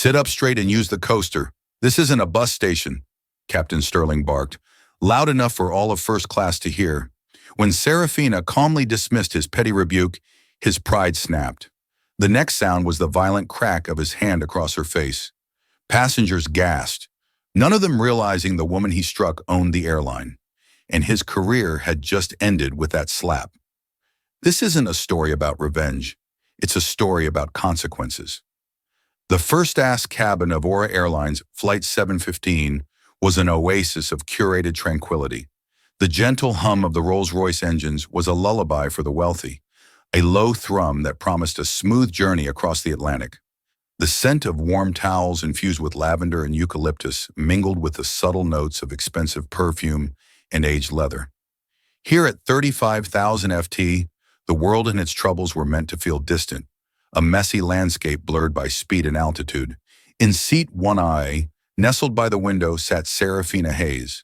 Sit up straight and use the coaster. This isn't a bus station, Captain Sterling barked, loud enough for all of first class to hear. When Serafina calmly dismissed his petty rebuke, his pride snapped. The next sound was the violent crack of his hand across her face. Passengers gasped, none of them realizing the woman he struck owned the airline, and his career had just ended with that slap. This isn't a story about revenge. It's a story about consequences. The first-class cabin of Aura Airlines Flight 715 was an oasis of curated tranquility. The gentle hum of the Rolls-Royce engines was a lullaby for the wealthy, a low thrum that promised a smooth journey across the Atlantic. The scent of warm towels infused with lavender and eucalyptus mingled with the subtle notes of expensive perfume and aged leather. Here at 35,000 FT, the world and its troubles were meant to feel distant, a messy landscape blurred by speed and altitude. In seat 1I, nestled by the window, sat Serafina Hayes.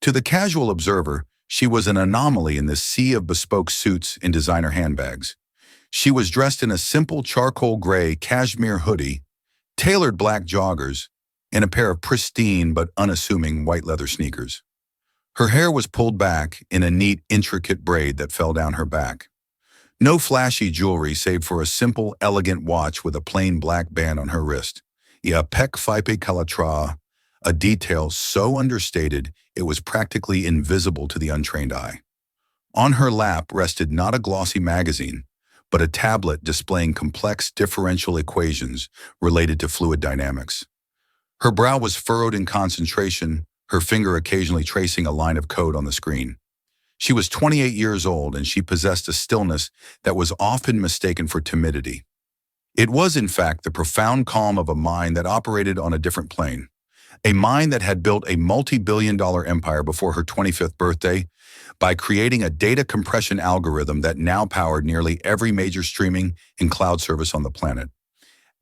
To the casual observer, she was an anomaly in this sea of bespoke suits and designer handbags. She was dressed in a simple charcoal gray cashmere hoodie, tailored black joggers, and a pair of pristine but unassuming white leather sneakers. Her hair was pulled back in a neat, intricate braid that fell down her back. No flashy jewelry save for a simple, elegant watch with a plain black band on her wrist. A pec fipe calatra, a detail so understated it was practically invisible to the untrained eye. On her lap rested not a glossy magazine, but a tablet displaying complex differential equations related to fluid dynamics. Her brow was furrowed in concentration, her finger occasionally tracing a line of code on the screen. She was 28 years old, and she possessed a stillness that was often mistaken for timidity. It was, in fact, the profound calm of a mind that operated on a different plane, a mind that had built a multi-billion-dollar empire before her 25th birthday by creating a data compression algorithm that now powered nearly every major streaming and cloud service on the planet.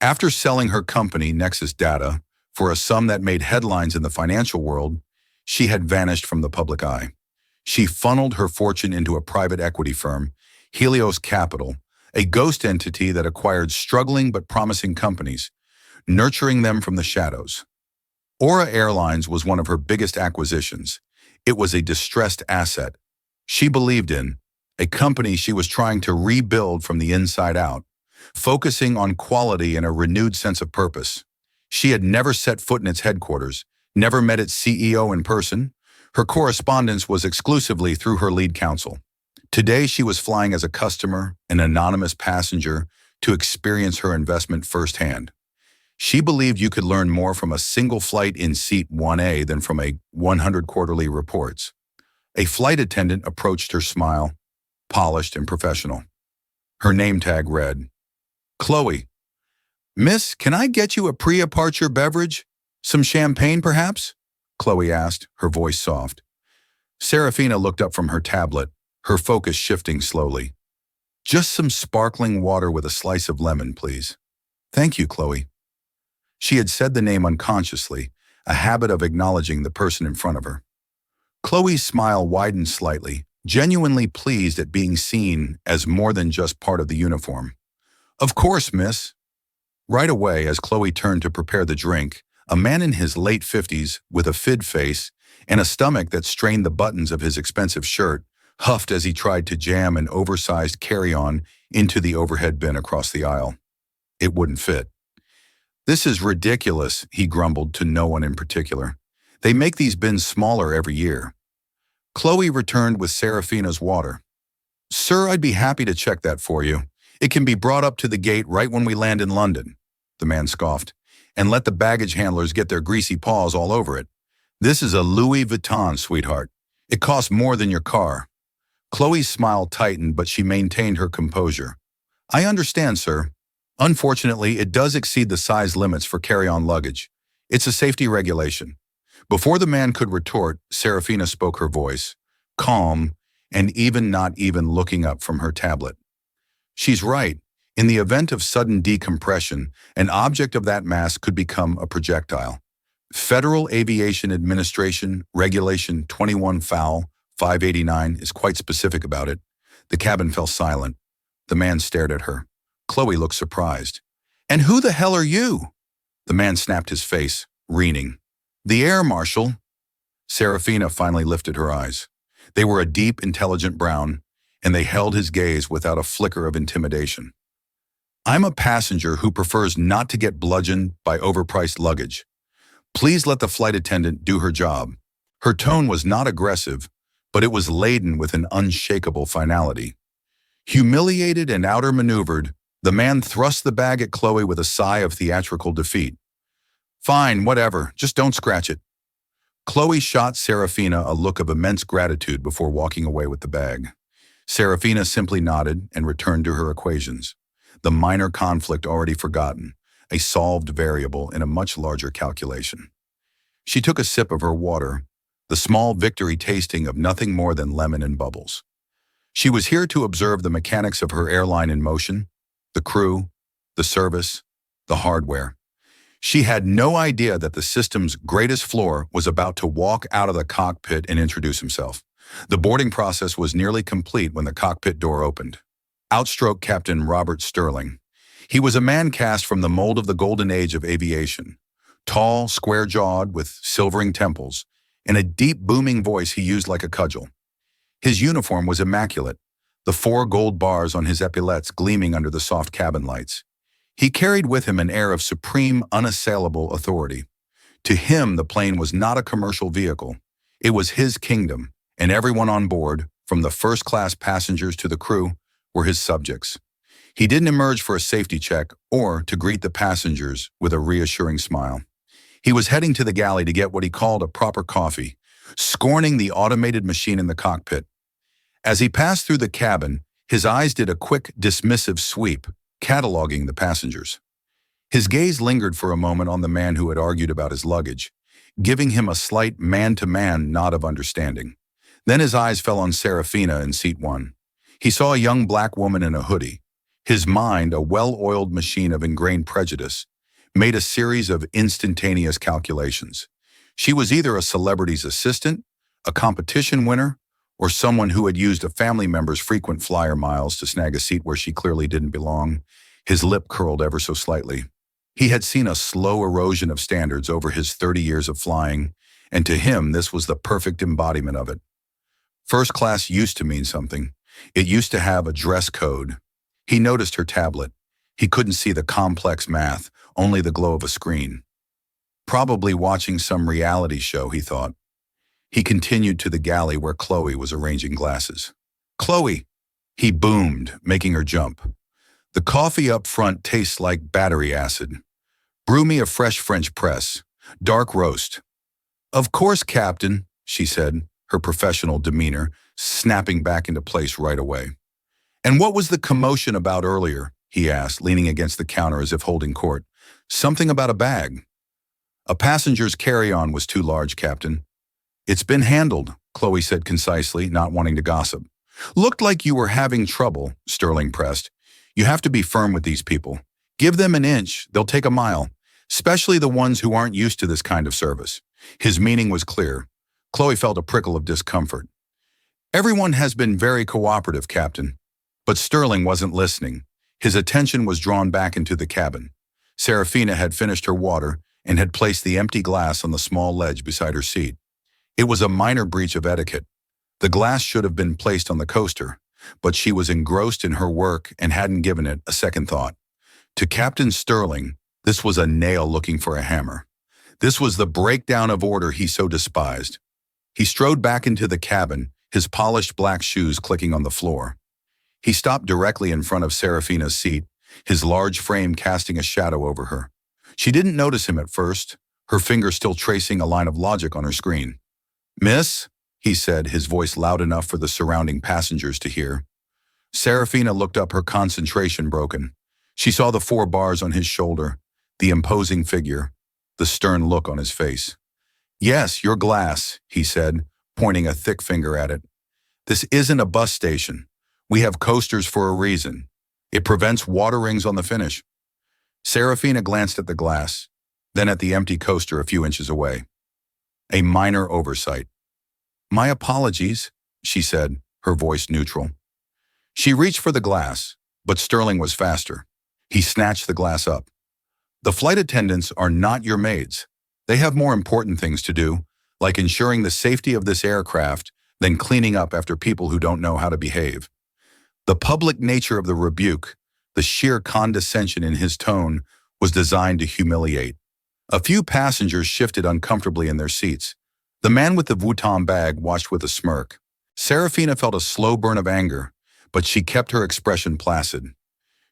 After selling her company, Nexus Data, for a sum that made headlines in the financial world, she had vanished from the public eye. She funneled her fortune into a private equity firm, Helios Capital, a ghost entity that acquired struggling but promising companies, nurturing them from the shadows. Aura Airlines was one of her biggest acquisitions. It was a distressed asset she believed in, a company she was trying to rebuild from the inside out, focusing on quality and a renewed sense of purpose. She had never set foot in its headquarters, never met its CEO in person. Her correspondence was exclusively through her lead counsel. Today, she was flying as a customer, an anonymous passenger, to experience her investment firsthand. She believed you could learn more from a single flight in seat 1A than from 100 quarterly reports. A flight attendant approached her, smile, polished and professional. Her name tag read, "Chloe. Miss, can I get you a pre-departure beverage? Some champagne, perhaps?" Chloe asked, her voice soft. Serafina looked up from her tablet, her focus shifting slowly. "Just some sparkling water with a slice of lemon, please." "Thank you, Chloe." She had said the name unconsciously, a habit of acknowledging the person in front of her. Chloe's smile widened slightly, genuinely pleased at being seen as more than just part of the uniform. "Of course, miss." Right away, as Chloe turned to prepare the drink, a man in his late 50s, with a fid face and a stomach that strained the buttons of his expensive shirt, huffed as he tried to jam an oversized carry-on into the overhead bin across the aisle. It wouldn't fit. "This is ridiculous," he grumbled to no one in particular. "They make these bins smaller every year." Chloe returned with Serafina's water. "Sir, I'd be happy to check that for you. It can be brought up to the gate right when we land in London," the man scoffed, "and let the baggage handlers get their greasy paws all over it. This is a Louis Vuitton, sweetheart. It costs more than your car." Chloe's smile tightened, but she maintained her composure. "I understand, sir. Unfortunately, it does exceed the size limits for carry-on luggage. It's a safety regulation." Before the man could retort, Serafina spoke, her voice, calm and not even looking up from her tablet. "She's right. In the event of sudden decompression, an object of that mass could become a projectile. Federal Aviation Administration Regulation 21 FOUL 589 is quite specific about it." The cabin fell silent. The man stared at her. Chloe looked surprised. "And who the hell are you?" The man snapped his face, reeling. The air marshal. Serafina finally lifted her eyes. They were a deep, intelligent brown, and they held his gaze without a flicker of intimidation. I'm a passenger who prefers not to get bludgeoned by overpriced luggage. Please let the flight attendant do her job. Her tone was not aggressive, but it was laden with an unshakable finality. Humiliated and outmaneuvered, the man thrust the bag at Chloe with a sigh of theatrical defeat. Fine, whatever, just don't scratch it. Chloe shot Serafina a look of immense gratitude before walking away with the bag. Serafina simply nodded and returned to her equations. The minor conflict already forgotten, a solved variable in a much larger calculation. She took a sip of her water, the small victory tasting of nothing more than lemon and bubbles. She was here to observe the mechanics of her airline in motion, the crew, the service, the hardware. She had no idea that the system's greatest floor was about to walk out of the cockpit and introduce himself. The boarding process was nearly complete when the cockpit door opened. Outstroked Captain Robert Sterling. He was a man cast from the mold of the golden age of aviation. Tall, square-jawed, with silvering temples, and a deep, booming voice he used like a cudgel. His uniform was immaculate, the 4 gold bars on his epaulettes gleaming under the soft cabin lights. He carried with him an air of supreme, unassailable authority. To him, the plane was not a commercial vehicle. It was his kingdom, and everyone on board, from the first-class passengers to the crew, were his subjects. He didn't emerge for a safety check or to greet the passengers with a reassuring smile. He was heading to the galley to get what he called a proper coffee, scorning the automated machine in the cockpit. As he passed through the cabin, his eyes did a quick, dismissive sweep, cataloging the passengers. His gaze lingered for a moment on the man who had argued about his luggage, giving him a slight man-to-man nod of understanding. Then his eyes fell on Serafina in seat 1. He saw a young black woman in a hoodie. His mind, a well-oiled machine of ingrained prejudice, made a series of instantaneous calculations. She was either a celebrity's assistant, a competition winner, or someone who had used a family member's frequent flyer miles to snag a seat where she clearly didn't belong. His lip curled ever so slightly. He had seen a slow erosion of standards over his 30 years of flying, and to him this was the perfect embodiment of it. First class used to mean something. It used to have a dress code. He noticed her tablet. He couldn't see the complex math, only the glow of a screen. Probably watching some reality show, he thought. He continued to the galley where Chloe was arranging glasses. Chloe! He boomed, making her jump. The coffee up front tastes like battery acid. Brew me a fresh French press. Dark roast. Of course, Captain, she said, her professional demeanor snapping back into place right away. And what was the commotion about earlier? He asked, leaning against the counter as if holding court. Something about a bag. A passenger's carry-on was too large, Captain. It's been handled, Chloe said concisely, not wanting to gossip. Looked like you were having trouble, Sterling pressed. You have to be firm with these people. Give them an inch, they'll take a mile, especially the ones who aren't used to this kind of service. His meaning was clear. Chloe felt a prickle of discomfort. Everyone has been very cooperative, Captain. But Sterling wasn't listening. His attention was drawn back into the cabin. Serafina had finished her water and had placed the empty glass on the small ledge beside her seat. It was a minor breach of etiquette. The glass should have been placed on the coaster, but she was engrossed in her work and hadn't given it a second thought. To Captain Sterling, this was a nail looking for a hammer. This was the breakdown of order he so despised. He strode back into the cabin, his polished black shoes clicking on the floor. He stopped directly in front of Serafina's seat, his large frame casting a shadow over her. She didn't notice him at first, her finger still tracing a line of logic on her screen. Miss, he said, his voice loud enough for the surrounding passengers to hear. Serafina looked up, her concentration broken. She saw the 4 bars on his shoulder, the imposing figure, the stern look on his face. Yes, your glass, he said, pointing a thick finger at it. This isn't a bus station. We have coasters for a reason. It prevents water rings on the finish. Serafina glanced at the glass, then at the empty coaster a few inches away. A minor oversight. My apologies, she said, her voice neutral. She reached for the glass, but Sterling was faster. He snatched the glass up. The flight attendants are not your maids. They have more important things to do, like ensuring the safety of this aircraft than cleaning up after people who don't know how to behave. The public nature of the rebuke, the sheer condescension in his tone, was designed to humiliate. A few passengers shifted uncomfortably in their seats. The man with the Vuitton bag watched with a smirk. Serafina felt a slow burn of anger, but she kept her expression placid.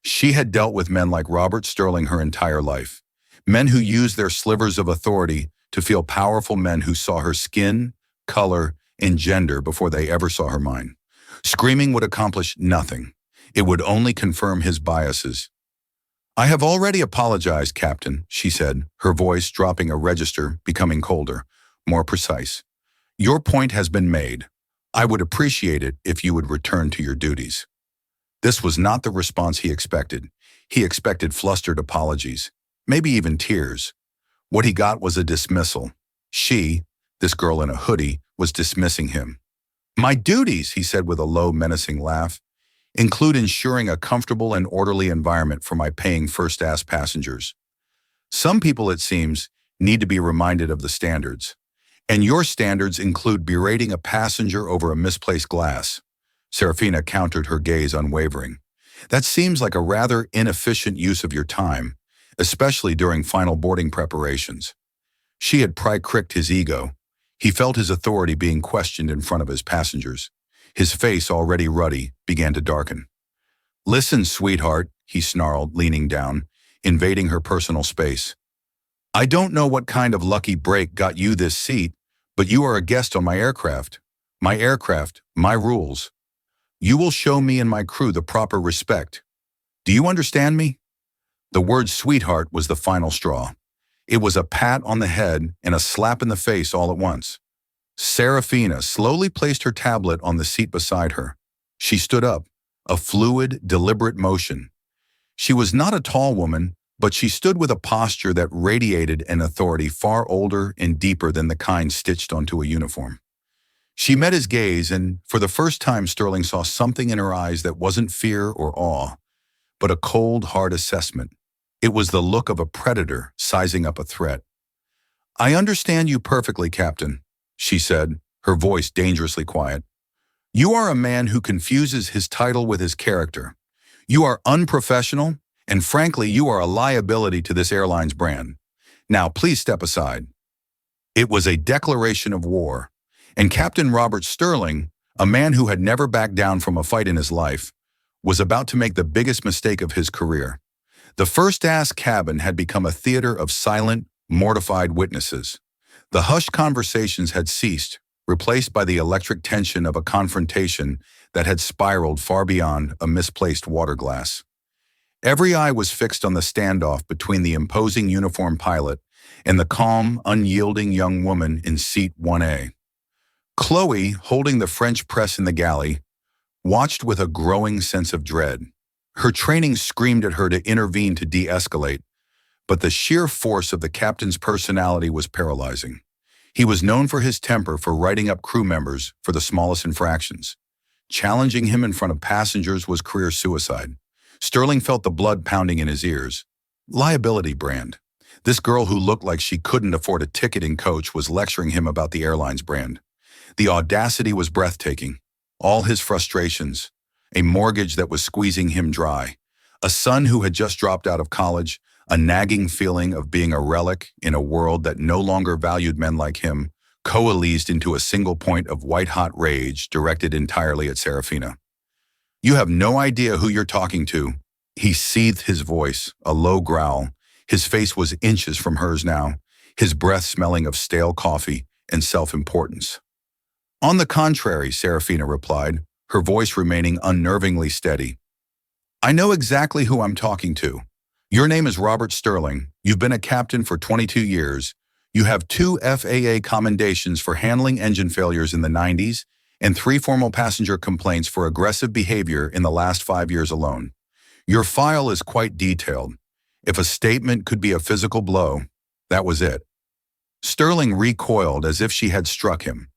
She had dealt with men like Robert Sterling her entire life. Men who used their slivers of authority to feel powerful, men who saw her skin, color, and gender before they ever saw her mind. Screaming would accomplish nothing. It would only confirm his biases. "I have already apologized, Captain," she said, her voice dropping a register, becoming colder, more precise. "Your point has been made. I would appreciate it if you would return to your duties." This was not the response he expected. He expected flustered apologies, maybe even tears. What he got was a dismissal. She, this girl in a hoodie, was dismissing him. "My duties," he said with a low, menacing laugh, "include ensuring a comfortable and orderly environment for my paying first-class passengers. Some people, it seems, need to be reminded of the standards. And your standards include berating a passenger over a misplaced glass." Serafina countered, her gaze unwavering. "That seems like a rather inefficient use of your time, especially during final boarding preparations." She had pricked his ego. He felt his authority being questioned in front of his passengers. His face, already ruddy, began to darken. "Listen, sweetheart," he snarled, leaning down, invading her personal space. "I don't know what kind of lucky break got you this seat, but you are a guest on my aircraft. My rules. You will show me and my crew the proper respect. Do you understand me?" The word sweetheart was the final straw. It was a pat on the head and a slap in the face all at once. Serafina slowly placed her tablet on the seat beside her. She stood up, a fluid, deliberate motion. She was not a tall woman, but she stood with a posture that radiated an authority far older and deeper than the kind stitched onto a uniform. She met his gaze, and for the first time Sterling saw something in her eyes that wasn't fear or awe, but a cold, hard assessment. It was the look of a predator sizing up a threat. "I understand you perfectly, Captain," she said, her voice dangerously quiet. "You are a man who confuses his title with his character. You are unprofessional, and frankly, you are a liability to this airline's brand. Now, please step aside." It was a declaration of war, and Captain Robert Sterling, a man who had never backed down from a fight in his life, was about to make the biggest mistake of his career. The first-class cabin had become a theater of silent, mortified witnesses. The hushed conversations had ceased, replaced by the electric tension of a confrontation that had spiraled far beyond a misplaced water glass. Every eye was fixed on the standoff between the imposing uniformed pilot and the calm, unyielding young woman in seat 1A. Chloe, holding the French press in the galley, watched with a growing sense of dread. Her training screamed at her to intervene to de-escalate, but the sheer force of the captain's personality was paralyzing. He was known for his temper, for writing up crew members for the smallest infractions. Challenging him in front of passengers was career suicide. Sterling felt the blood pounding in his ears. Liability brand. This girl who looked like she couldn't afford a ticketing coach was lecturing him about the airline's brand. The audacity was breathtaking. All his frustrations, a mortgage that was squeezing him dry, a son who had just dropped out of college, a nagging feeling of being a relic in a world that no longer valued men like him, coalesced into a single point of white-hot rage directed entirely at Serafina. "You have no idea who you're talking to." He seethed, his voice, a low growl. His face was inches from hers now, his breath smelling of stale coffee and self-importance. "On the contrary," Serafina replied, her voice remaining unnervingly steady. "I know exactly who I'm talking to. Your name is Robert Sterling. You've been a captain for 22 years. You have 2 FAA commendations for handling engine failures in the 90s and 3 formal passenger complaints for aggressive behavior in the last 5 years alone. Your file is quite detailed. If a statement could be a physical blow, that was it." Sterling recoiled as if she had struck him.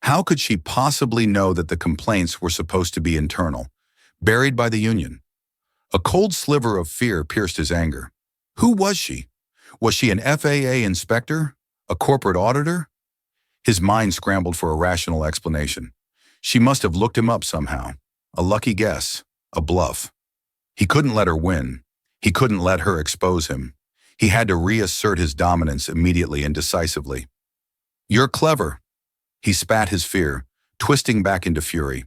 How could she possibly know that the complaints were supposed to be internal, buried by the union? A cold sliver of fear pierced his anger. Who was she? Was she an FAA inspector? A corporate auditor? His mind scrambled for a rational explanation. She must have looked him up somehow. A lucky guess. A bluff. He couldn't let her win. He couldn't let her expose him. He had to reassert his dominance immediately and decisively. "You're clever." He spat his fear, twisting back into fury.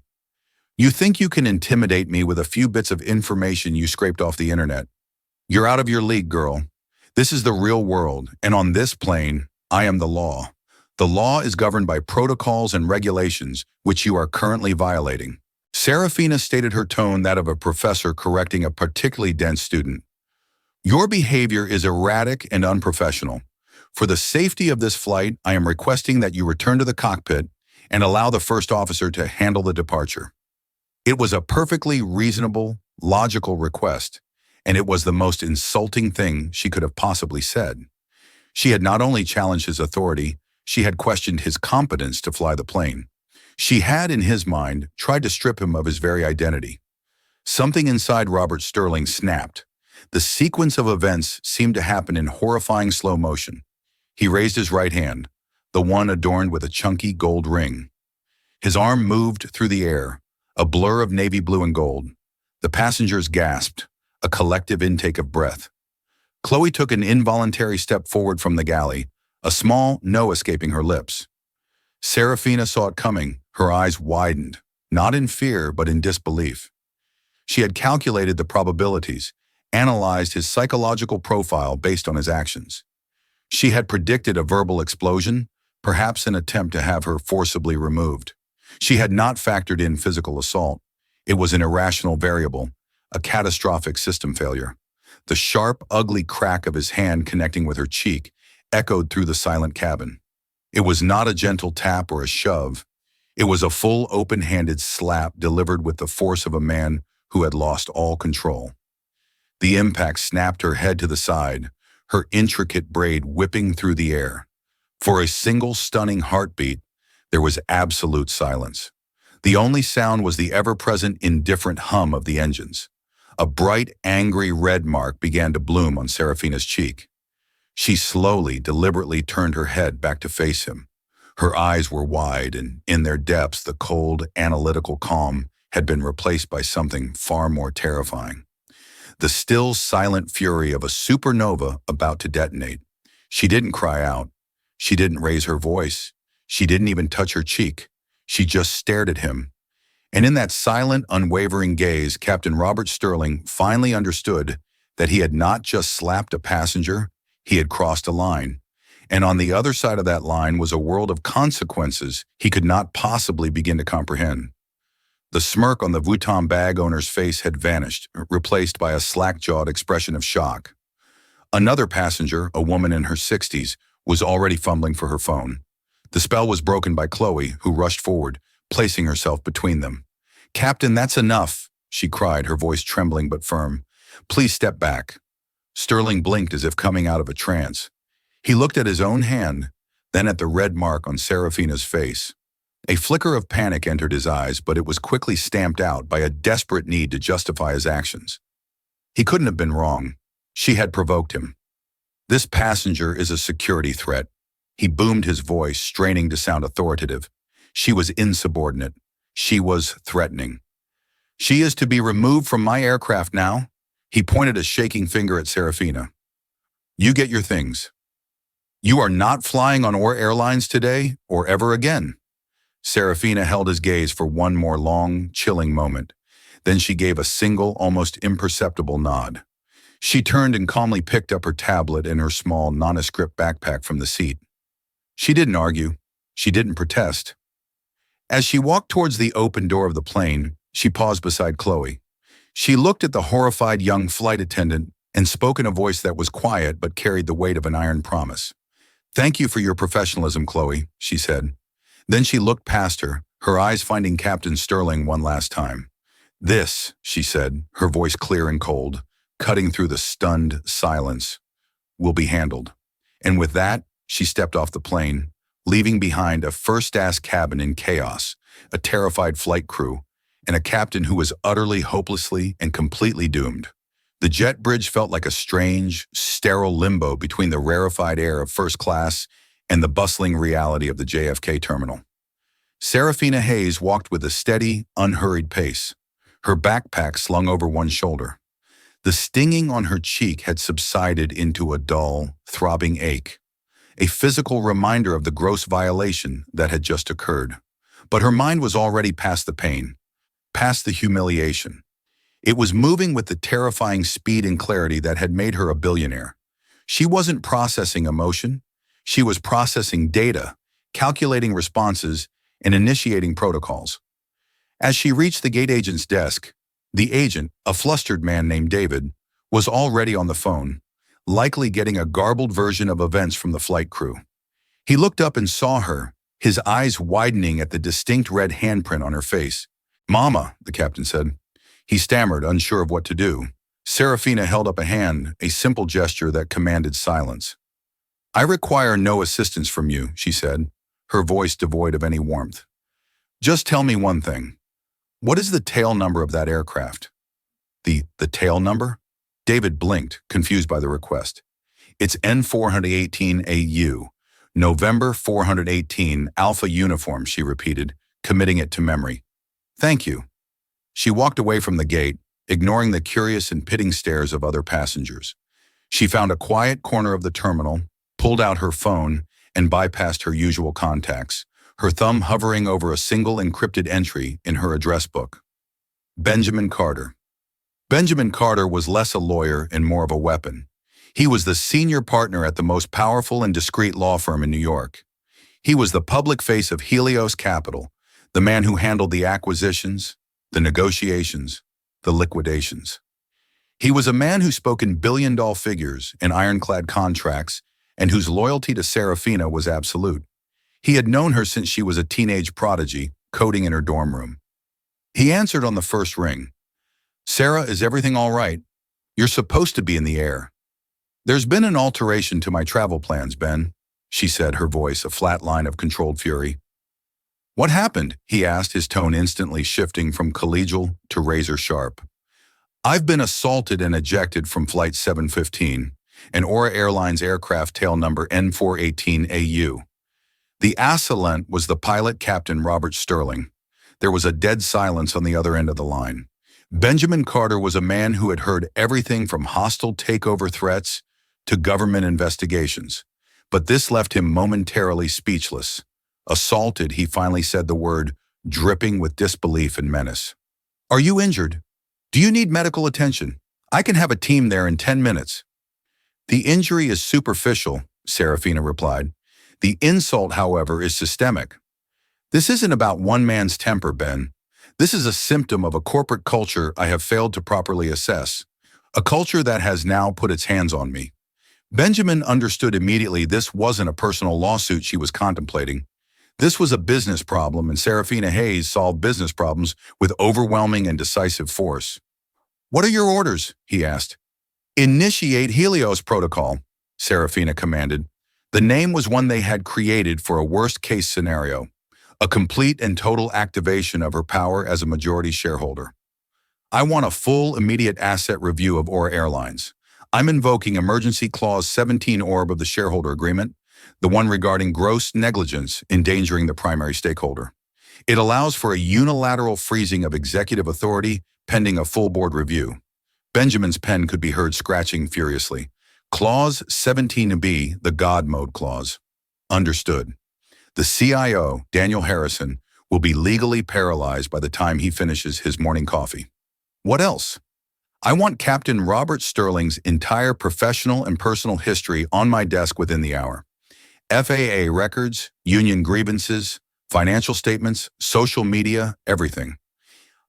"You think you can intimidate me with a few bits of information you scraped off the internet? You're out of your league, girl. This is the real world, and on this plane, I am the law. The law is governed by protocols and regulations, which you are currently violating." Serafina stated, her tone that of a professor correcting a particularly dense student. "Your behavior is erratic and unprofessional. For the safety of this flight, I am requesting that you return to the cockpit and allow the first officer to handle the departure." It was a perfectly reasonable, logical request, and it was the most insulting thing she could have possibly said. She had not only challenged his authority, she had questioned his competence to fly the plane. She had, in his mind, tried to strip him of his very identity. Something inside Robert Sterling snapped. The sequence of events seemed to happen in horrifying slow motion. He raised his right hand, the one adorned with a chunky gold ring. His arm moved through the air, a blur of navy blue and gold. The passengers gasped, a collective intake of breath. Chloe took an involuntary step forward from the galley, a small no escaping her lips. Serafina saw it coming, her eyes widened, not in fear but in disbelief. She had calculated the probabilities, analyzed his psychological profile based on his actions. She had predicted a verbal explosion, perhaps an attempt to have her forcibly removed. She had not factored in physical assault. It was an irrational variable, a catastrophic system failure. The sharp, ugly crack of his hand connecting with her cheek echoed through the silent cabin. It was not a gentle tap or a shove. It was a full, open-handed slap delivered with the force of a man who had lost all control. The impact snapped her head to the side, her intricate braid whipping through the air. For a single stunning heartbeat, there was absolute silence. The only sound was the ever-present indifferent hum of the engines. A bright, angry red mark began to bloom on Serafina's cheek. She slowly, deliberately turned her head back to face him. Her eyes were wide, and in their depths the cold, analytical calm had been replaced by something far more terrifying. The still, silent fury of a supernova about to detonate. She didn't cry out. She didn't raise her voice. She didn't even touch her cheek. She just stared at him. And in that silent, unwavering gaze, Captain Robert Sterling finally understood that he had not just slapped a passenger, he had crossed a line. And on the other side of that line was a world of consequences he could not possibly begin to comprehend. The smirk on the Vuitton bag owner's face had vanished, replaced by a slack-jawed expression of shock. Another passenger, a woman in her 60s, was already fumbling for her phone. The spell was broken by Chloe, who rushed forward, placing herself between them. "Captain, that's enough," she cried, her voice trembling but firm. "Please step back." Sterling blinked as if coming out of a trance. He looked at his own hand, then at the red mark on Serafina's face. A flicker of panic entered his eyes, but it was quickly stamped out by a desperate need to justify his actions. He couldn't have been wrong. She had provoked him. "This passenger is a security threat." He boomed his voice, straining to sound authoritative. She was insubordinate. She was threatening. "She is to be removed from my aircraft now." He pointed a shaking finger at Serafina. "You get your things. You are not flying on Airlines today or ever again." Serafina held his gaze for one more long, chilling moment. Then she gave a single, almost imperceptible nod. She turned and calmly picked up her tablet and her small, nondescript backpack from the seat. She didn't argue. She didn't protest. As she walked towards the open door of the plane, she paused beside Chloe. She looked at the horrified young flight attendant and spoke in a voice that was quiet but carried the weight of an iron promise. "Thank you for your professionalism, Chloe," she said. Then she looked past her eyes finding Captain Sterling one last time. "This," she said, her voice clear and cold, cutting through the stunned silence, "will be handled." And with that, she stepped off the plane, leaving behind a first-class cabin in chaos, a terrified flight crew, and a captain who was utterly, hopelessly, and completely doomed. The jet bridge felt like a strange, sterile limbo between the rarefied air of first class and the bustling reality of the JFK terminal. Serafina Hayes walked with a steady, unhurried pace, her backpack slung over one shoulder. The stinging on her cheek had subsided into a dull, throbbing ache, a physical reminder of the gross violation that had just occurred. But her mind was already past the pain, past the humiliation. It was moving with the terrifying speed and clarity that had made her a billionaire. She wasn't processing emotion. She was processing data, calculating responses, and initiating protocols. As she reached the gate agent's desk, the agent, a flustered man named David, was already on the phone, likely getting a garbled version of events from the flight crew. He looked up and saw her, his eyes widening at the distinct red handprint on her face. "Mama," the captain said. He stammered, unsure of what to do. Serafina held up a hand, a simple gesture that commanded silence. "I require no assistance from you," she said, her voice devoid of any warmth. "Just tell me one thing. What is the tail number of that aircraft?" The tail number? David blinked, confused by the request. "It's N418AU, November 418, Alpha Uniform," she repeated, committing it to memory. "Thank you." She walked away from the gate, ignoring the curious and pitting stares of other passengers. She found a quiet corner of the terminal, pulled out her phone, and bypassed her usual contacts, her thumb hovering over a single encrypted entry in her address book. Benjamin Carter. Benjamin Carter was less a lawyer and more of a weapon. He was the senior partner at the most powerful and discreet law firm in New York. He was the public face of Helios Capital, the man who handled the acquisitions, the negotiations, the liquidations. He was a man who spoke in billion-dollar figures and ironclad contracts, and whose loyalty to Serafina was absolute. He had known her since she was a teenage prodigy, coding in her dorm room. He answered on the first ring. "Sarah, is everything all right? You're supposed to be in the air." "There's been an alteration to my travel plans, Ben," she said, her voice a flat line of controlled fury. "What happened?" he asked, his tone instantly shifting from collegial to razor-sharp. "I've been assaulted and ejected from Flight 715, an Aura Airlines aircraft tail number N418AU. The assailant was the pilot, Captain Robert Sterling." There was a dead silence on the other end of the line. Benjamin Carter was a man who had heard everything from hostile takeover threats to government investigations, but this left him momentarily speechless. Assaulted, he finally said the word, dripping with disbelief and menace. "Are you injured? Do you need medical attention? I can have a team there in 10 minutes. "The injury is superficial," Serafina replied. "The insult, however, is systemic. This isn't about one man's temper, Ben. This is a symptom of a corporate culture I have failed to properly assess, a culture that has now put its hands on me." Benjamin understood immediately this wasn't a personal lawsuit she was contemplating. This was a business problem, and Serafina Hayes solved business problems with overwhelming and decisive force. "What are your orders?" he asked. "Initiate Helios Protocol," Serafina commanded. The name was one they had created for a worst-case scenario, a complete and total activation of her power as a majority shareholder. "I want a full, immediate asset review of Aura Airlines. I'm invoking Emergency Clause 17 Orb of the shareholder agreement, the one regarding gross negligence endangering the primary stakeholder. It allows for a unilateral freezing of executive authority pending a full board review." Benjamin's pen could be heard scratching furiously. "Clause 17B, the God Mode Clause." "Understood. The CIO, Daniel Harrison, will be legally paralyzed by the time he finishes his morning coffee." "What else?" "I want Captain Robert Sterling's entire professional and personal history on my desk within the hour. FAA records, union grievances, financial statements, social media, everything.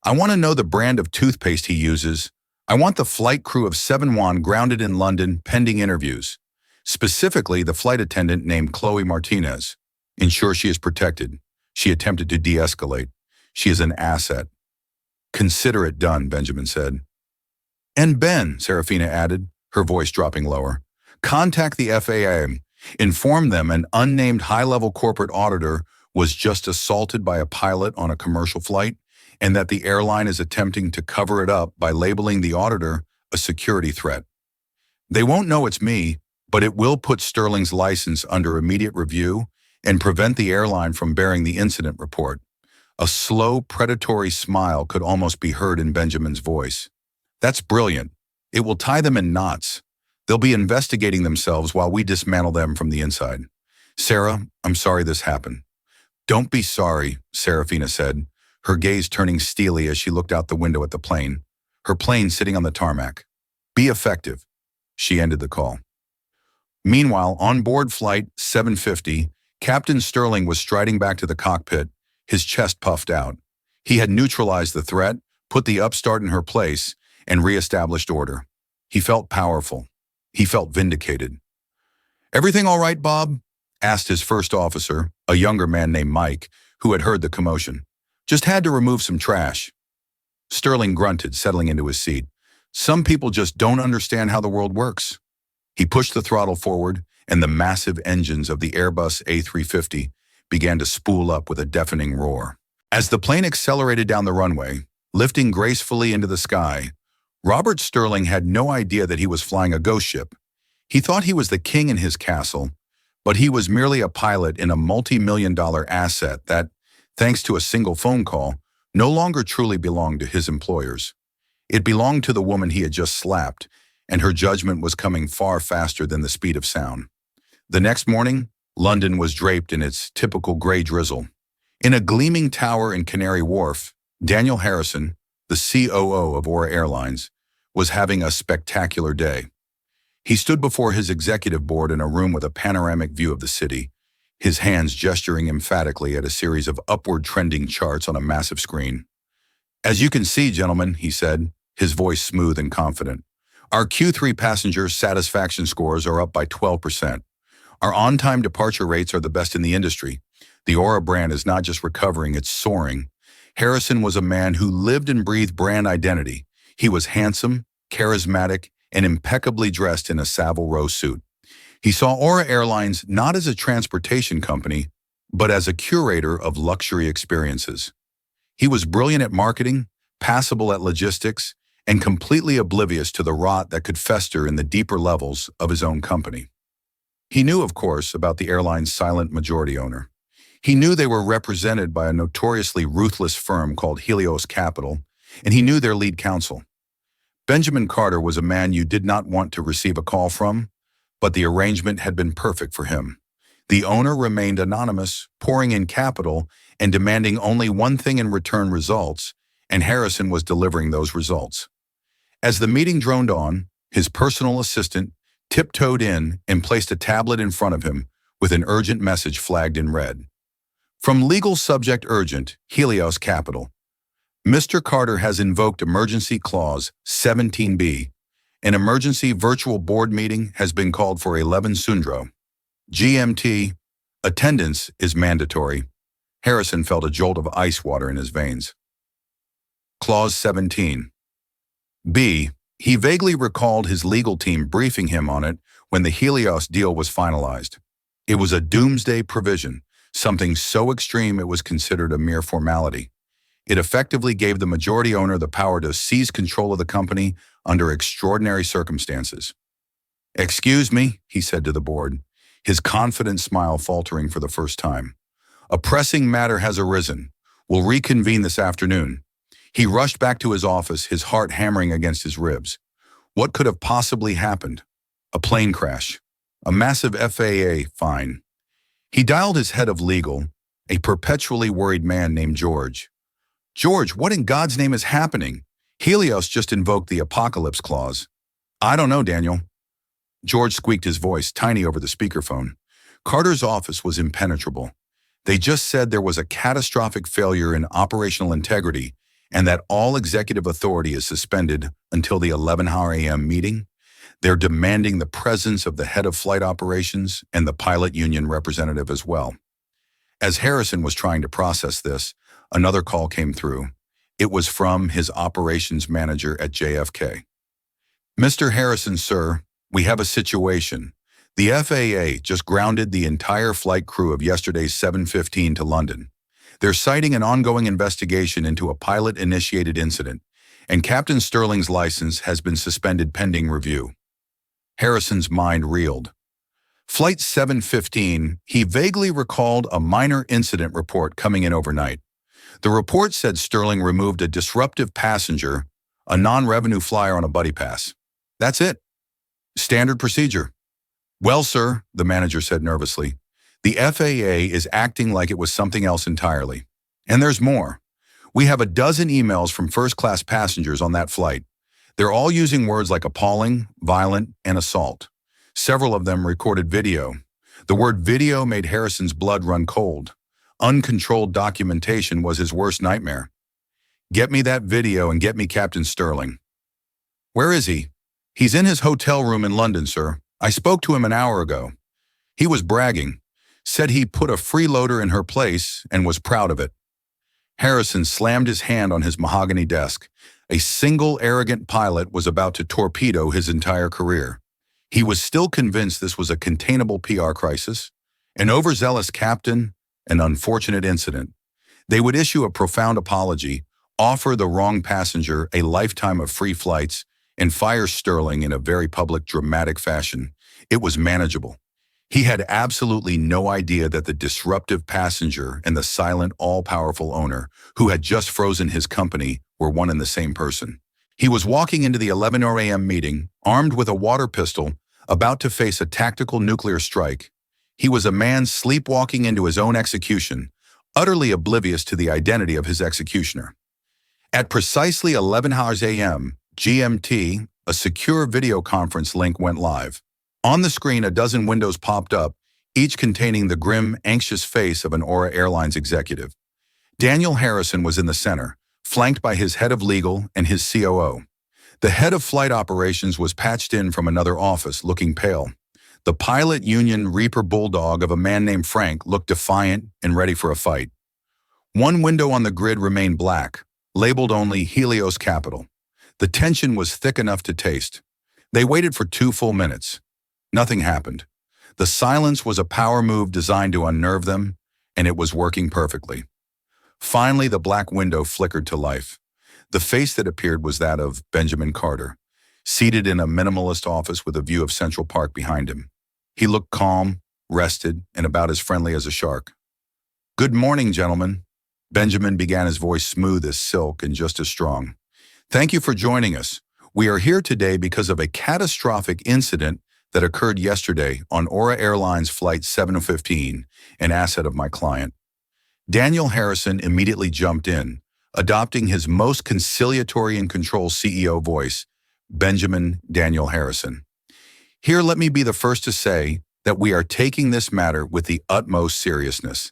I want to know the brand of toothpaste he uses. I want the flight crew of 7-1 grounded in London pending interviews. Specifically, the flight attendant named Chloe Martinez. Ensure she is protected." She attempted to de-escalate. "She is an asset." "Consider it done," Benjamin said. "And Ben," Serafina added, her voice dropping lower, "contact the FAA. Inform them an unnamed high-level corporate auditor was just assaulted by a pilot on a commercial flight, and that the airline is attempting to cover it up by labeling the auditor a security threat. They won't know it's me, but it will put Sterling's license under immediate review and prevent the airline from bearing the incident report. A slow, predatory smile could almost be heard in Benjamin's voice. That's brilliant. It will tie them in knots. They'll be investigating themselves while we dismantle them from the inside. Sarah, I'm sorry this happened. Don't be sorry, Serafina said, her gaze turning steely as she looked out the window at the plane, her plane sitting on the tarmac. Be effective. She ended the call. Meanwhile, on board Flight 750, Captain Sterling was striding back to the cockpit, his chest puffed out. He had neutralized the threat, put the upstart in her place, and reestablished order. He felt powerful. He felt vindicated. Everything all right, Bob? Asked his first officer, a younger man named Mike, who had heard the commotion. Just had to remove some trash. Sterling grunted, settling into his seat. Some people just don't understand how the world works. He pushed the throttle forward, and the massive engines of the Airbus A350 began to spool up with a deafening roar. As the plane accelerated down the runway, lifting gracefully into the sky, Robert Sterling had no idea that he was flying a ghost ship. He thought he was the king in his castle, but he was merely a pilot in a multi-million-dollar asset that, thanks to a single phone call, no longer truly belonged to his employers. It belonged to the woman he had just slapped, and her judgment was coming far faster than the speed of sound. The next morning, London was draped in its typical gray drizzle. In a gleaming tower in Canary Wharf, Daniel Harrison, the COO of Airlines, was having a spectacular day. He stood before his executive board in a room with a panoramic view of the city, his hands gesturing emphatically at a series of upward trending charts on a massive screen. As you can see, gentlemen, he said, his voice smooth and confident, our Q3 passenger satisfaction scores are up by 12%. Our on-time departure rates are the best in the industry. The Aura brand is not just recovering, it's soaring. Harrison was a man who lived and breathed brand identity. He was handsome, charismatic, and impeccably dressed in a Savile Row suit. He saw Aura Airlines not as a transportation company, but as a curator of luxury experiences. He was brilliant at marketing, passable at logistics, and completely oblivious to the rot that could fester in the deeper levels of his own company. He knew, of course, about the airline's silent majority owner. He knew they were represented by a notoriously ruthless firm called Helios Capital, and he knew their lead counsel. Benjamin Carter was a man you did not want to receive a call from, but the arrangement had been perfect for him. The owner remained anonymous, pouring in capital and demanding only one thing in return: results, and Harrison was delivering those results. As the meeting droned on, his personal assistant tiptoed in and placed a tablet in front of him with an urgent message flagged in red. From legal subject urgent, Helios Capital. Mr. Carter has invoked Emergency Clause 17B. An emergency virtual board meeting has been called for 11 Sundro. GMT. Attendance is mandatory. Harrison felt a jolt of ice water in his veins. Clause 17. B. He vaguely recalled his legal team briefing him on it when the Helios deal was finalized. It was a doomsday provision, something so extreme it was considered a mere formality. It effectively gave the majority owner the power to seize control of the company under extraordinary circumstances. Excuse me, he said to the board, his confident smile faltering for the first time. A pressing matter has arisen. We'll reconvene this afternoon. He rushed back to his office, his heart hammering against his ribs. What could have possibly happened? A plane crash. A massive FAA fine. He dialed his head of legal, a perpetually worried man named George. George, what in God's name is happening? Helios just invoked the Apocalypse Clause. I don't know, Daniel. George squeaked, his voice tiny over the speakerphone. Carter's office was impenetrable. They just said there was a catastrophic failure in operational integrity and that all executive authority is suspended until the 11 a.m. meeting. They're demanding the presence of the head of flight operations and the pilot union representative as well. As Harrison was trying to process this, another call came through. It was from his operations manager at JFK. Mr. Harrison, sir, we have a situation. The FAA just grounded the entire flight crew of yesterday's 715 to London. They're citing an ongoing investigation into a pilot-initiated incident, and Captain Sterling's license has been suspended pending review. Harrison's mind reeled. Flight 715, he vaguely recalled a minor incident report coming in overnight. The report said Sterling removed a disruptive passenger, a non-revenue flyer on a buddy pass. That's it. Standard procedure. Well, sir, the manager said nervously, the FAA is acting like it was something else entirely. And there's more. We have a dozen emails from first-class passengers on that flight. They're all using words like appalling, violent, and assault. Several of them recorded video. The word video made Harrison's blood run cold. Uncontrolled documentation was his worst nightmare. Get me that video and get me Captain Sterling. Where is he? He's in his hotel room in London, sir. I spoke to him an hour ago. He was bragging, said he put a freeloader in her place and was proud of it. Harrison slammed his hand on his mahogany desk. A single arrogant pilot was about to torpedo his entire career. He was still convinced this was a containable PR crisis, an overzealous captain, an unfortunate incident. They would issue a profound apology, offer the wrong passenger a lifetime of free flights, and fire Sterling in a very public, dramatic fashion. It was manageable. He had absolutely no idea that the disruptive passenger and the silent, all-powerful owner, who had just frozen his company, were one and the same person. He was walking into the 11 a.m. meeting, armed with a water pistol, about to face a tactical nuclear strike. He was a man sleepwalking into his own execution, utterly oblivious to the identity of his executioner. At precisely 11 a.m. GMT, a secure video conference link went live. On the screen, a dozen windows popped up, each containing the grim, anxious face of an Aura Airlines executive. Daniel Harrison was in the center, flanked by his head of legal and his COO. The head of flight operations was patched in from another office, looking pale. The pilot union Reaper bulldog of a man named Frank looked defiant and ready for a fight. One window on the grid remained black, labeled only Helios Capital. The tension was thick enough to taste. They waited for 2 full minutes. Nothing happened. The silence was a power move designed to unnerve them, and it was working perfectly. Finally, the black window flickered to life. The face that appeared was that of Benjamin Carter, seated in a minimalist office with a view of Central Park behind him. He looked calm, rested, and about as friendly as a shark. "Good morning, gentlemen." Benjamin began, his voice smooth as silk and just as strong. "Thank you for joining us. We are here today because of a catastrophic incident that occurred yesterday on Aura Airlines Flight 715, an asset of my client." Daniel Harrison immediately jumped in, adopting his most conciliatory and control CEO voice, Benjamin Daniel Harrison. "Here, let me be the first to say that we are taking this matter with the utmost seriousness.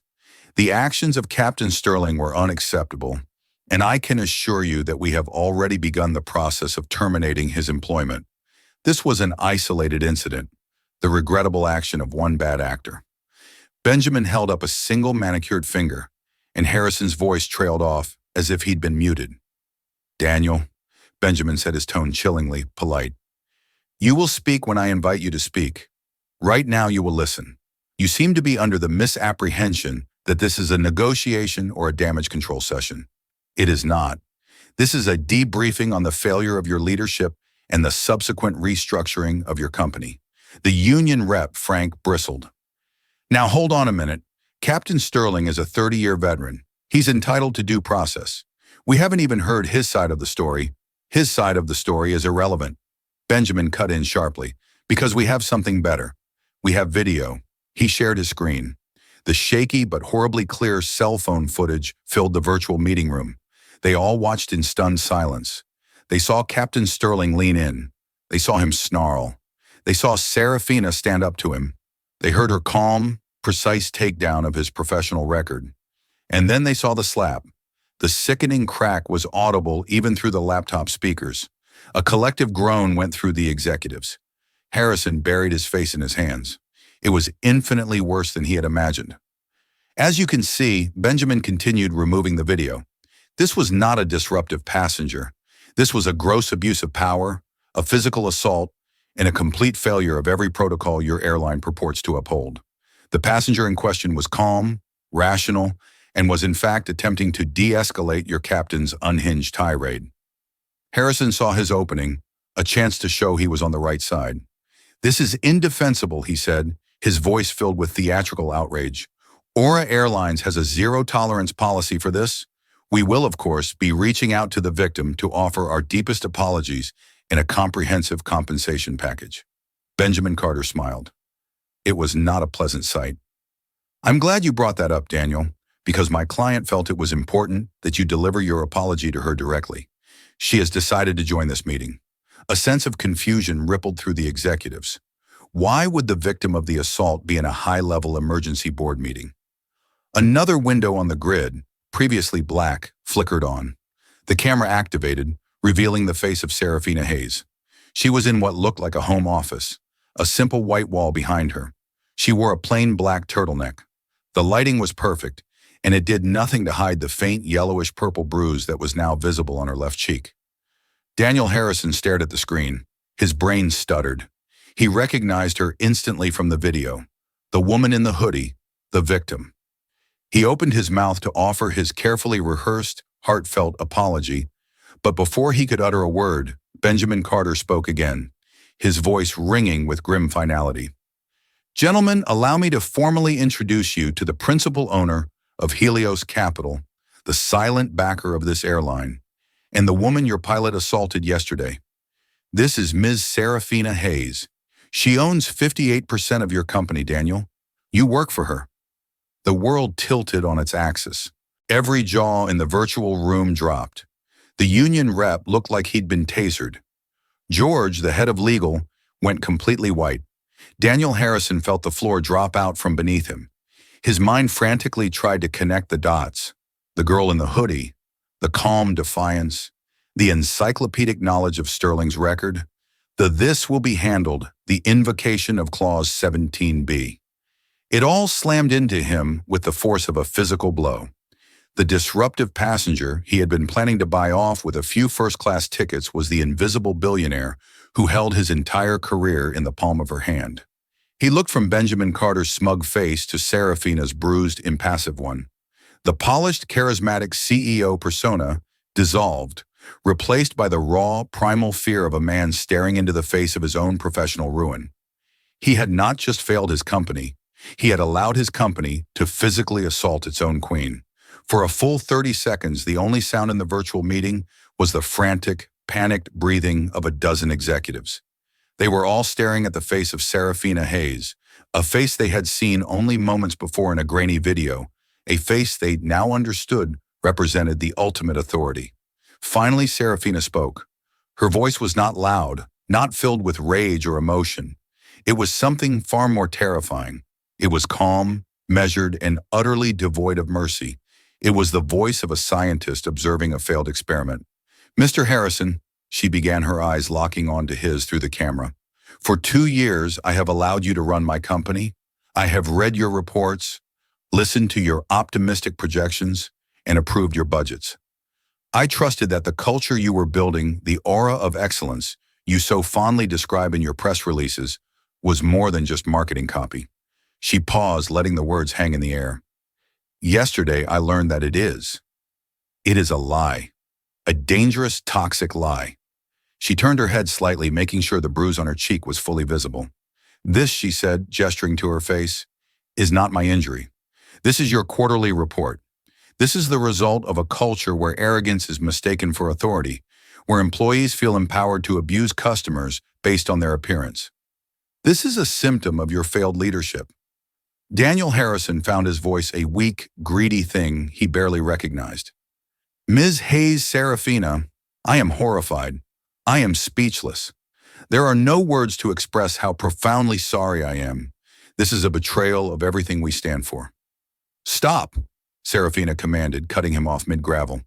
The actions of Captain Sterling were unacceptable, and I can assure you that we have already begun the process of terminating his employment. This was an isolated incident, the regrettable action of one bad actor." Benjamin held up a single manicured finger, and Harrison's voice trailed off as if he'd been muted. "Daniel," Benjamin said, his tone chillingly polite, "you will speak when I invite you to speak. Right now you will listen. You seem to be under the misapprehension that this is a negotiation or a damage control session. It is not. This is a debriefing on the failure of your leadership and the subsequent restructuring of your company." The union rep, Frank, bristled. "Now hold on a minute. Captain Sterling is a 30-year veteran. He's entitled to due process. We haven't even heard his side of the story. His side of the story is irrelevant." Benjamin cut in sharply. "Because we have something better. We have video." He shared his screen. The shaky but horribly clear cell phone footage filled the virtual meeting room. They all watched in stunned silence. They saw Captain Sterling lean in. They saw him snarl. They saw Serafina stand up to him. They heard her calm, precise takedown of his professional record. And then they saw the slap. The sickening crack was audible even through the laptop speakers. A collective groan went through the executives. Harrison buried his face in his hands. It was infinitely worse than he had imagined. As you can see, Benjamin continued removing the video. This was not a disruptive passenger. This was a gross abuse of power, a physical assault, and a complete failure of every protocol your airline purports to uphold. The passenger in question was calm, rational, and was in fact attempting to de-escalate your captain's unhinged tirade. Harrison saw his opening, a chance to show he was on the right side. "This is indefensible," he said, his voice filled with theatrical outrage. "Aura Airlines has a zero-tolerance policy for this. We will, of course, be reaching out to the victim to offer our deepest apologies in a comprehensive compensation package." Benjamin Carter smiled. It was not a pleasant sight. "I'm glad you brought that up, Daniel, because my client felt it was important that you deliver your apology to her directly. She has decided to join this meeting." A sense of confusion rippled through the executives. Why would the victim of the assault be in a high-level emergency board meeting? Another window on the grid, previously black, flickered on. The camera activated, revealing the face of Serafina Hayes. She was in what looked like a home office, a simple white wall behind her. She wore a plain black turtleneck. The lighting was perfect, and it did nothing to hide the faint yellowish-purple bruise that was now visible on her left cheek. Daniel Harrison stared at the screen. His brain stuttered. He recognized her instantly from the video. The woman in the hoodie, the victim. He opened his mouth to offer his carefully rehearsed, heartfelt apology, but before he could utter a word, Benjamin Carter spoke again, his voice ringing with grim finality. "Gentlemen, allow me to formally introduce you to the principal owner of Helios Capital, the silent backer of this airline, and the woman your pilot assaulted yesterday. This is Ms. Serafina Hayes. She owns 58% of your company, Daniel. You work for her." The world tilted on its axis. Every jaw in the virtual room dropped. The union rep looked like he'd been tasered. George, the head of legal, went completely white. Daniel Harrison felt the floor drop out from beneath him. His mind frantically tried to connect the dots. The girl in the hoodie, the calm defiance, the encyclopedic knowledge of Sterling's record, the "this will be handled," the invocation of Clause 17B. It all slammed into him with the force of a physical blow. The disruptive passenger he had been planning to buy off with a few first-class tickets was the invisible billionaire who held his entire career in the palm of her hand. He looked from Benjamin Carter's smug face to Serafina's bruised, impassive one. The polished, charismatic CEO persona dissolved, replaced by the raw, primal fear of a man staring into the face of his own professional ruin. He had not just failed his company, he had allowed his company to physically assault its own queen. For a full 30 seconds, the only sound in the virtual meeting was the frantic, panicked breathing of a dozen executives. They were all staring at the face of Serafina Hayes, a face they had seen only moments before in a grainy video, a face they now understood represented the ultimate authority. Finally, Serafina spoke. Her voice was not loud, not filled with rage or emotion. It was something far more terrifying. It was calm, measured, and utterly devoid of mercy. It was the voice of a scientist observing a failed experiment. "Mr. Harrison," she began, her eyes locking onto his through the camera, "for 2 years I have allowed you to run my company. I have read your reports, listened to your optimistic projections, and approved your budgets. I trusted that the culture you were building, the aura of excellence you so fondly describe in your press releases, was more than just marketing copy." She paused, letting the words hang in the air. "Yesterday, I learned that it is. It is a lie. A dangerous, toxic lie." She turned her head slightly, making sure the bruise on her cheek was fully visible. "This," she said, gesturing to her face, "is not my injury. This is your quarterly report. This is the result of a culture where arrogance is mistaken for authority, where employees feel empowered to abuse customers based on their appearance. This is a symptom of your failed leadership." Daniel Harrison found his voice a weak, greedy thing he barely recognized. "Ms. Hayes Serafina, I am horrified. I am speechless. There are no words to express how profoundly sorry I am. This is a betrayal of everything we stand for." "Stop," Serafina commanded, cutting him off mid-gravel.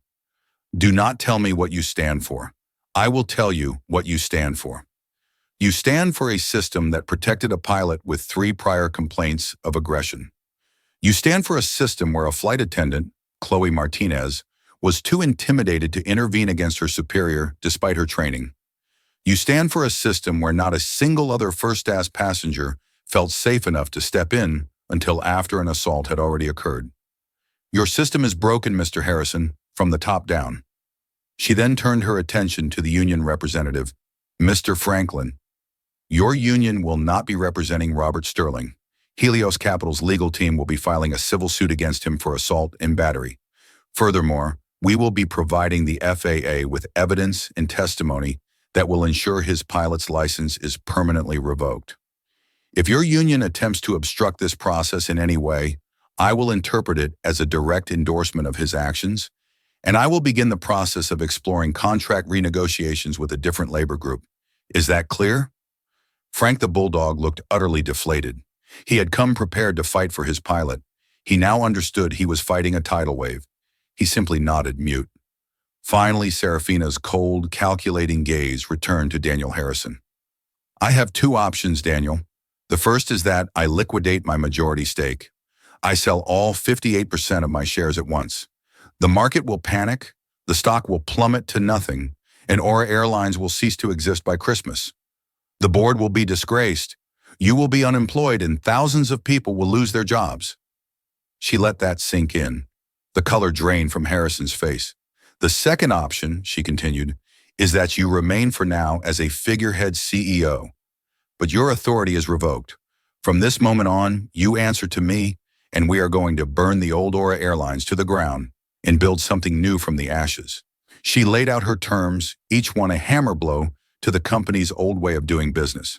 "Do not tell me what you stand for. I will tell you what you stand for. You stand for a system that protected a pilot with 3 prior complaints of aggression. You stand for a system where a flight attendant, Chloe Martinez, was too intimidated to intervene against her superior despite her training. You stand for a system where not a single other first-class passenger felt safe enough to step in until after an assault had already occurred. Your system is broken, Mr. Harrison, from the top down." She then turned her attention to the union representative. Mr. Franklin, your union will not be representing Robert Sterling. Helios Capital's legal team will be filing a civil suit against him for assault and battery. Furthermore, we will be providing the FAA with evidence and testimony that will ensure his pilot's license is permanently revoked. If your union attempts to obstruct this process in any way, I will interpret it as a direct endorsement of his actions, and I will begin the process of exploring contract renegotiations with a different labor group. Is that clear? Frank the Bulldog looked utterly deflated. He had come prepared to fight for his pilot. He now understood he was fighting a tidal wave. He simply nodded mute. Finally, Serafina's cold, calculating gaze returned to Daniel Harrison. I have two options, Daniel. The first is that I liquidate my majority stake. I sell all 58% of my shares at once. The market will panic, the stock will plummet to nothing, and Aura Airlines will cease to exist by Christmas. The board will be disgraced, you will be unemployed, and thousands of people will lose their jobs. She let that sink in. The color drained from Harrison's face. The second option, she continued, is that you remain for now as a figurehead CEO. But your authority is revoked. From this moment on, you answer to me, and we are going to burn the old Aura Airlines to the ground and build something new from the ashes. She laid out her terms, each one a hammer blow to the company's old way of doing business.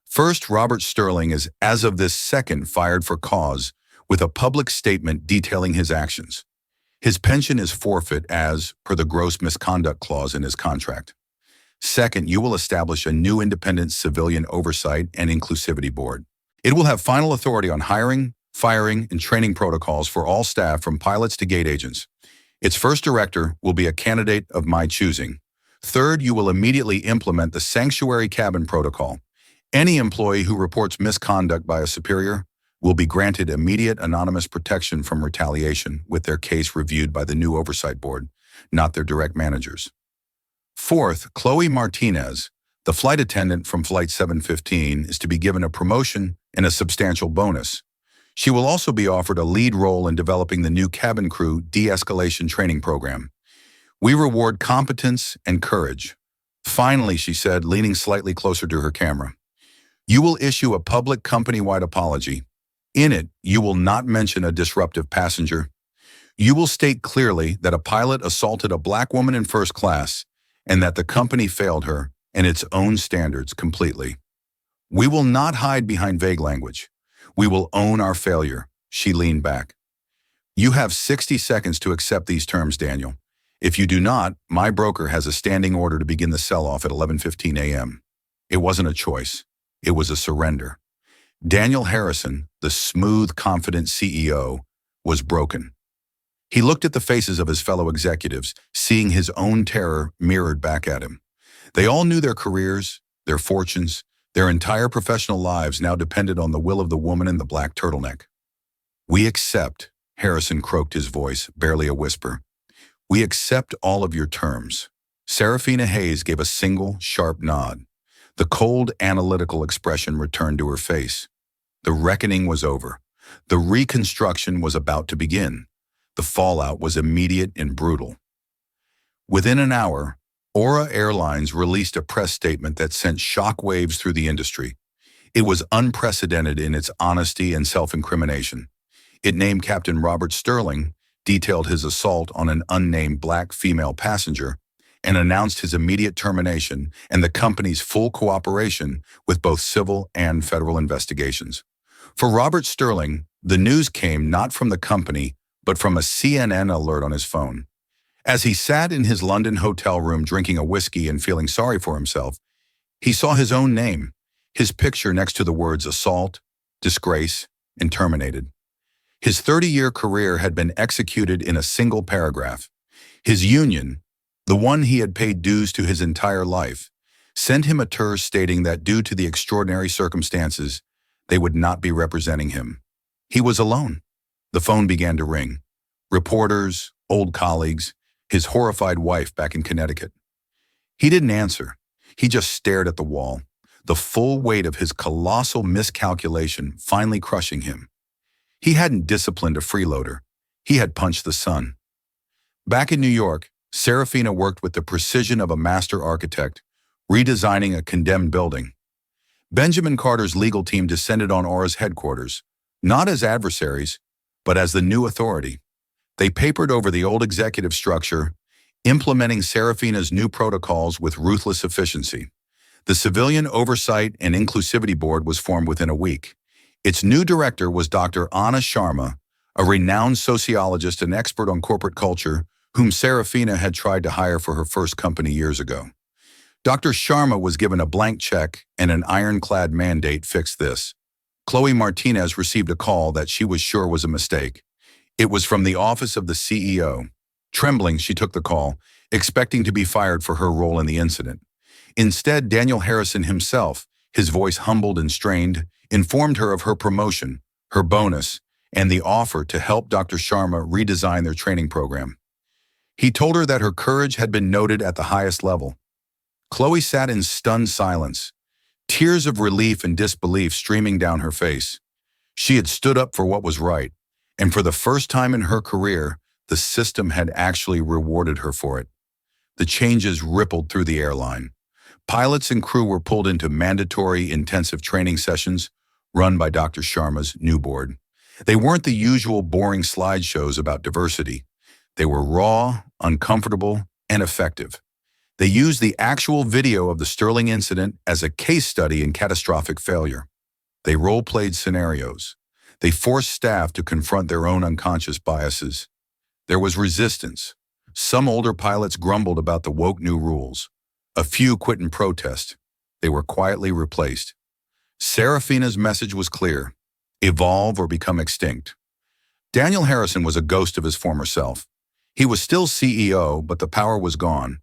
First, Robert Sterling is, as of this second, fired for cause, with a public statement detailing his actions. His pension is forfeit as per the gross misconduct clause in his contract. Second, you will establish a new independent civilian oversight and inclusivity board. It will have final authority on hiring, firing, and training protocols for all staff from pilots to gate agents. Its first director will be a candidate of my choosing. Third, you will immediately implement the sanctuary cabin protocol. Any employee who reports misconduct by a superior will be granted immediate anonymous protection from retaliation with their case reviewed by the new oversight board, not their direct managers. Fourth, Chloe Martinez, the flight attendant from Flight 715, is to be given a promotion and a substantial bonus. She will also be offered a lead role in developing the new cabin crew de-escalation training program. We reward competence and courage. Finally, she said, leaning slightly closer to her camera, you will issue a public company-wide apology. In it, you will not mention a disruptive passenger. You will state clearly that a pilot assaulted a black woman in first class and that the company failed her and its own standards completely. We will not hide behind vague language. We will own our failure. She leaned back. You have 60 seconds to accept these terms, Daniel. If you do not, my broker has a standing order to begin the sell-off at 11:15 a.m. It wasn't a choice. It was a surrender. Daniel Harrison, the smooth, confident CEO, was broken. He looked at the faces of his fellow executives, seeing his own terror mirrored back at him. They all knew their careers, their fortunes, their entire professional lives now depended on the will of the woman in the black turtleneck. We accept, Harrison croaked his voice, barely a whisper. We accept all of your terms. Serafina Hayes gave a single, sharp nod. The cold, analytical expression returned to her face. The reckoning was over. The reconstruction was about to begin. The fallout was immediate and brutal. Within an hour, Aura Airlines released a press statement that sent shockwaves through the industry. It was unprecedented in its honesty and self-incrimination. It named Captain Robert Sterling, detailed his assault on an unnamed black female passenger, and announced his immediate termination and the company's full cooperation with both civil and federal investigations. For Robert Sterling, the news came not from the company, but from a CNN alert on his phone. As he sat in his London hotel room drinking a whiskey and feeling sorry for himself, he saw his own name, his picture next to the words assault, disgrace, and terminated. His 30-year career had been executed in a single paragraph. His union, the one he had paid dues to his entire life, sent him a terse stating that due to the extraordinary circumstances, they would not be representing him. He was alone. The phone began to ring. Reporters, old colleagues, his horrified wife back in Connecticut. He didn't answer. He just stared at the wall, the full weight of his colossal miscalculation finally crushing him. He hadn't disciplined a freeloader. He had punched the sun. Back in New York, Serafina worked with the precision of a master architect, redesigning a condemned building. Benjamin Carter's legal team descended on Aura's headquarters, not as adversaries, but as the new authority. They papered over the old executive structure, implementing Serafina's new protocols with ruthless efficiency. The Civilian Oversight and Inclusivity Board was formed within a week. Its new director was Dr. Anna Sharma, a renowned sociologist and expert on corporate culture, whom Serafina had tried to hire for her first company years ago. Dr. Sharma was given a blank check and an ironclad mandate: fix this. Chloe Martinez received a call that she was sure was a mistake. It was from the office of the CEO. Trembling, she took the call, expecting to be fired for her role in the incident. Instead, Daniel Harrison himself, his voice humbled and strained, informed her of her promotion, her bonus, and the offer to help Dr. Sharma redesign their training program. He told her that her courage had been noted at the highest level. Chloe sat in stunned silence, tears of relief and disbelief streaming down her face. She had stood up for what was right, and for the first time in her career, the system had actually rewarded her for it. The changes rippled through the airline. Pilots and crew were pulled into mandatory intensive training sessions run by Dr. Sharma's new board. They weren't the usual boring slideshows about diversity. They were raw, uncomfortable, and effective. They used the actual video of the Sterling incident as a case study in catastrophic failure. They role-played scenarios. They forced staff to confront their own unconscious biases. There was resistance. Some older pilots grumbled about the woke new rules. A few quit in protest. They were quietly replaced. Serafina's message was clear: evolve or become extinct. Daniel Harrison was a ghost of his former self. He was still CEO, but the power was gone.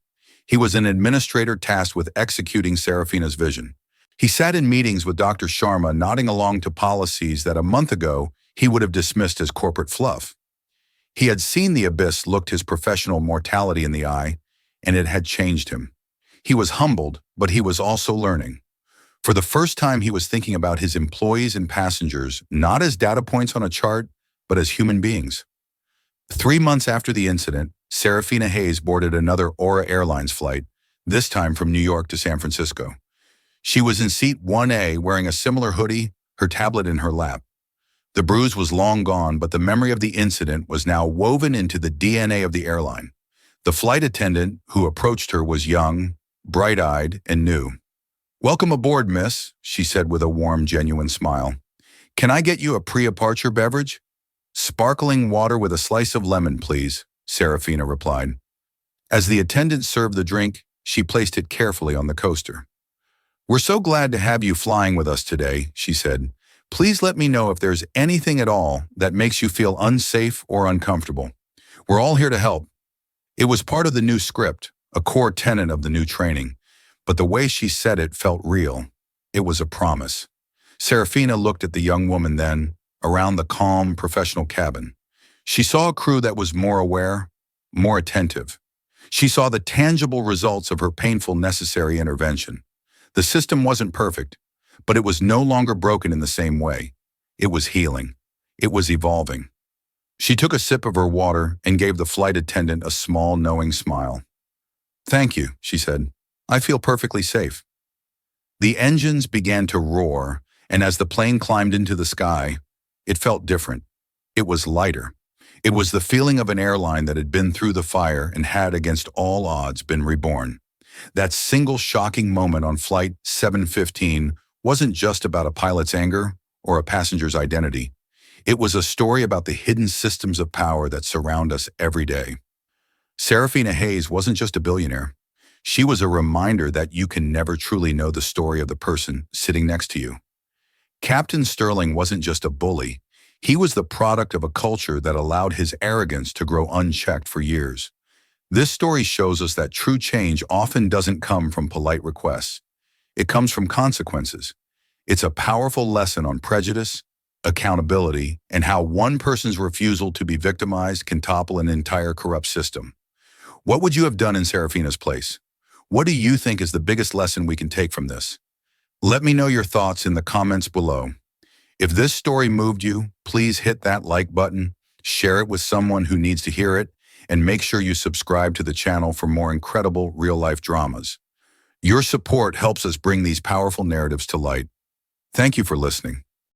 He was an administrator tasked with executing Serafina's vision. He sat in meetings with Dr. Sharma, nodding along to policies that a month ago he would have dismissed as corporate fluff. He had seen the abyss looked his professional mortality in the eye, and it had changed him. He was humbled, but he was also learning. For the first time, he was thinking about his employees and passengers, not as data points on a chart, but as human beings. 3 months after the incident, Serafina Hayes boarded another Aura Airlines flight, this time from New York to San Francisco. She was in seat 1A, wearing a similar hoodie, her tablet in her lap. The bruise was long gone, but the memory of the incident was now woven into the DNA of the airline. The flight attendant who approached her was young, bright-eyed, and new. "Welcome aboard, miss," she said with a warm, genuine smile. "Can I get you a pre-departure beverage?" "Sparkling water with a slice of lemon, please," Serafina replied. As the attendant served the drink, she placed it carefully on the coaster. "We're so glad to have you flying with us today," she said. "Please let me know if there's anything at all that makes you feel unsafe or uncomfortable. We're all here to help." It was part of the new script, a core tenet of the new training, but the way she said it felt real. It was a promise. Serafina looked at the young woman then, around the calm, professional cabin. She saw a crew that was more aware, more attentive. She saw the tangible results of her painful, necessary intervention. The system wasn't perfect, but it was no longer broken in the same way. It was healing. It was evolving. She took a sip of her water and gave the flight attendant a small, knowing smile. "Thank you," she said. "I feel perfectly safe." The engines began to roar, and as the plane climbed into the sky, it felt different. It was lighter. It was the feeling of an airline that had been through the fire and had, against all odds, been reborn. That single shocking moment on Flight 715 wasn't just about a pilot's anger or a passenger's identity. It was a story about the hidden systems of power that surround us every day. Serafina Hayes wasn't just a billionaire. She was a reminder that you can never truly know the story of the person sitting next to you. Captain Sterling wasn't just a bully. He was the product of a culture that allowed his arrogance to grow unchecked for years. This story shows us that true change often doesn't come from polite requests. It comes from consequences. It's a powerful lesson on prejudice, accountability, and how one person's refusal to be victimized can topple an entire corrupt system. What would you have done in Serafina's place? What do you think is the biggest lesson we can take from this? Let me know your thoughts in the comments below. If this story moved you, please hit that like button, share it with someone who needs to hear it, and make sure you subscribe to the channel for more incredible real-life dramas. Your support helps us bring these powerful narratives to light. Thank you for listening.